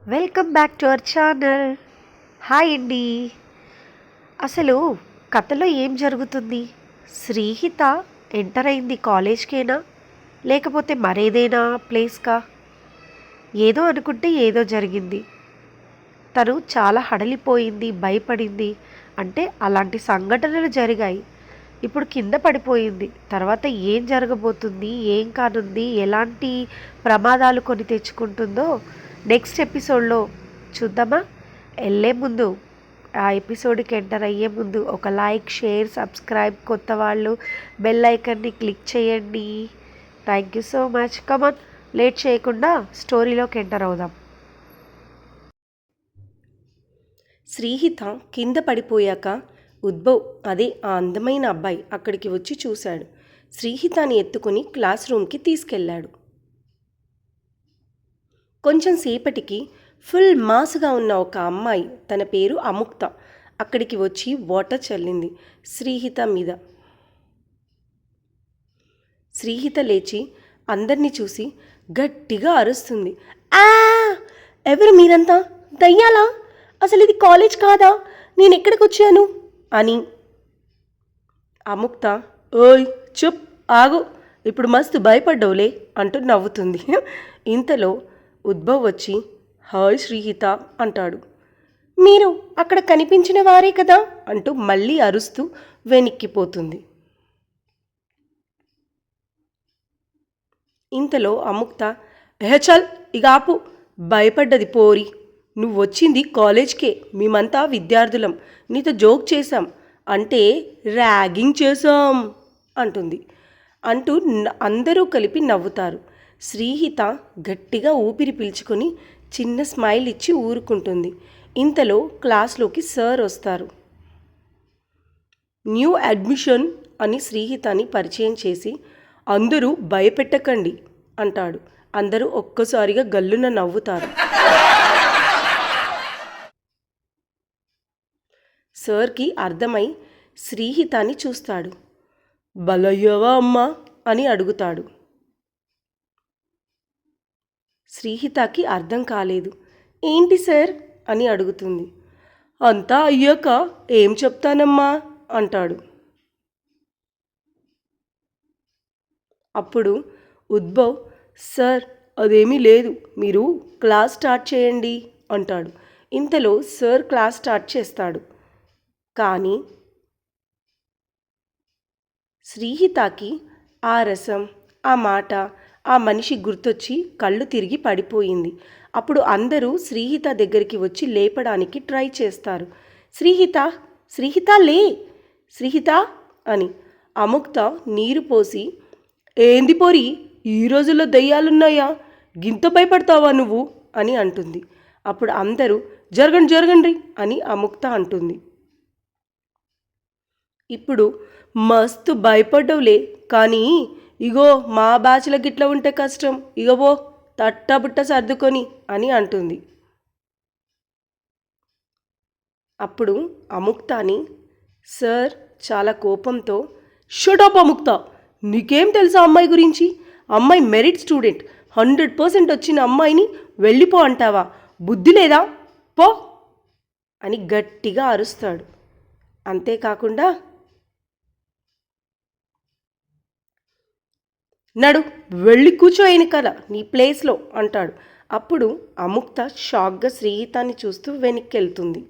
Welcome back to our channel. Hi అండి. అసలు కథలో ఏం జరుగుతుంది? శ్రీహిత ఎంటర్ అయింది కాలేజ్కేనా, లేకపోతే మరేదైనా ప్లేస్కా? ఏదో అనుకుంటే ఏదో జరిగింది. తను చాలా హడలిపోయింది, భయపడింది. అంటే అలాంటి సంఘటనలు జరిగాయి. ఇప్పుడు కింద పడిపోయింది. తర్వాత ఏం జరగబోతుంది, ఏం కానుంది, ఎలాంటి ప్రమాదాలు కొని తెచ్చుకుంటుందో నెక్స్ట్ ఎపిసోడ్లో చూద్దామా? వెళ్ళే ముందు, ఆ ఎపిసోడ్కి ఎంటర్ అయ్యే ముందు ఒక లైక్, షేర్, సబ్స్క్రైబ్, కొత్త వాళ్ళు బెల్ ఐకన్ని క్లిక్ చేయండి. Thank you so much. Come on, late చేయకుండా స్టోరీలోకి ఎంటర్ అవుదాం. శ్రీహిత కింద పడిపోయాక ఉద్భవ్, అదే ఆ అందమైన అబ్బాయి, అక్కడికి వచ్చి చూశాడు. శ్రీహితని ఎత్తుకుని క్లాస్ రూమ్కి తీసుకెళ్లాడు. కొంచెం సేపటికి ఫుల్ మాస్గా ఉన్న ఒక అమ్మాయి, తన పేరు అముక్త, అక్కడికి వచ్చి వాటర్ చల్లింది శ్రీహిత మీద. శ్రీహిత లేచి అందరినీ చూసి గట్టిగా అరుస్తుంది. ఆ! ఎవరు మీరంతా? దయ్యాలా? అసలు ఇది కాలేజ్ కాదా? నేను ఎక్కడికి వచ్చాను అని. అముక్త, ఓయ్ చుప్, ఆగు, ఇప్పుడు మస్తు భయపడ్డవులే అంటూ నవ్వుతుంది. ఇంతలో ఉద్భవ్ వచ్చి, హాయ్ శ్రీహిత అంటాడు. మీరు అక్కడ కనిపించిన వారే కదా అంటూ మళ్ళీ అరుస్తూ వెనక్కిపోతుంది. ఇంతలో అముక్త, చల్ ఇక ఆపు, భయపడ్డది పోరి. నువ్వు వచ్చింది కాలేజ్కే, మేమంతా విద్యార్థులం, నీతో జోక్ చేశాం అంటే ర్యాగింగ్ చేశాం అంటుంది. అంటూ అందరూ కలిపి నవ్వుతారు. శ్రీహిత గట్టిగా ఊపిరి పీల్చుకొని చిన్న స్మైల్ ఇచ్చి ఊరుకుంటుంది. ఇంతలో క్లాస్లోకి సార్ వస్తారు. న్యూ అడ్మిషన్ అని శ్రీహితని పరిచయం చేసి, అందరూ భయపెట్టకండి అంటాడు. అందరూ ఒక్కసారిగా గల్లున నవ్వుతారు. సార్కి అర్థమై శ్రీహితాని చూస్తాడు. బలయ్యవా అమ్మా అని అడుగుతాడు. శ్రీహితకి అర్థం కాలేదు. ఏంటి సార్ అని అడుగుతుంది. అంతా అయ్యాక ఏం చెప్తానమ్మా అంటాడు. అప్పుడు ఉద్భవ్, సార్ అదేమీ లేదు, మీరు క్లాస్ స్టార్ట్ చేయండి అంటాడు. ఇంతలో సార్ క్లాస్ స్టార్ట్ చేస్తాడు. కానీ శ్రీహితకి ఆ రసం, ఆ మాట, ఆ మనిషి గుర్తొచ్చి కళ్ళు తిరిగి పడిపోయింది. అప్పుడు అందరూ శ్రీహిత దగ్గరికి వచ్చి లేపడానికి ట్రై చేస్తారు. శ్రీహిత, శ్రీహిత లే, శ్రీహిత అని. అముక్త నీరు పోసి, ఏంది పోరి, ఈ రోజుల్లో దయ్యాలున్నాయా, గింత భయపడతావా నువ్వు అని అంటుంది. అప్పుడు అందరూ జరగండి జరగండి అని అముక్త అంటుంది. ఇప్పుడు మస్తు భయపడ్డవులే, కానీ ఇగో మా బ్యాచ్ల గిట్ల ఉంటే కష్టం, ఇగవో తట్టబుట్ట సర్దుకొని అని అంటుంది. అప్పుడు అముక్తాని సార్ చాలా కోపంతో, షటప్ అముక్త, నీకేం తెలుసా అమ్మాయి గురించి? అమ్మాయి మెరిట్ స్టూడెంట్, 100% వచ్చిన అమ్మాయిని వెళ్ళిపో అంటావా? బుద్ధి లేదా? పో అని గట్టిగా అరుస్తాడు. అంతేకాకుండా, నడు వెళ్ళి కూర్చో ఎనకాల నీ ప్లేస్లో అంటాడు. అప్పుడు అముక్త షాక్గా శ్రీహితాన్ని చూస్తూ వెనక్కి వెళ్తుంది.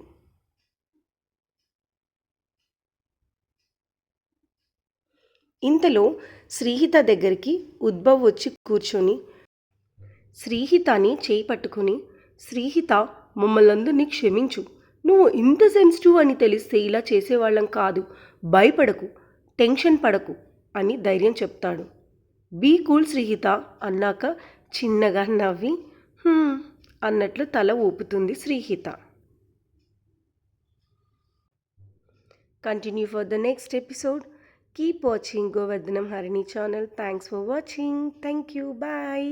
ఇంతలో శ్రీహిత దగ్గరికి ఉద్భవ్ వచ్చి కూర్చొని శ్రీహితాని చేయి పట్టుకుని, శ్రీహిత, మమ్మల్ందరినీ క్షమించు, నువ్వు ఇంత సెన్సిటివ్ అని తెలిస్తే ఇలా చేసేవాళ్ళం కాదు, భయపడకు, టెన్షన్ పడకు అని ధైర్యం చెప్తాడు. బీ కూల్ శ్రీహిత అన్నాక చిన్నగా నవ్వి అన్నట్లు తల ఊపుతుంది Srihita. Continue for the next episode. Keep watching Govardhanam Harini channel. Thanks for watching. Thank you. Bye.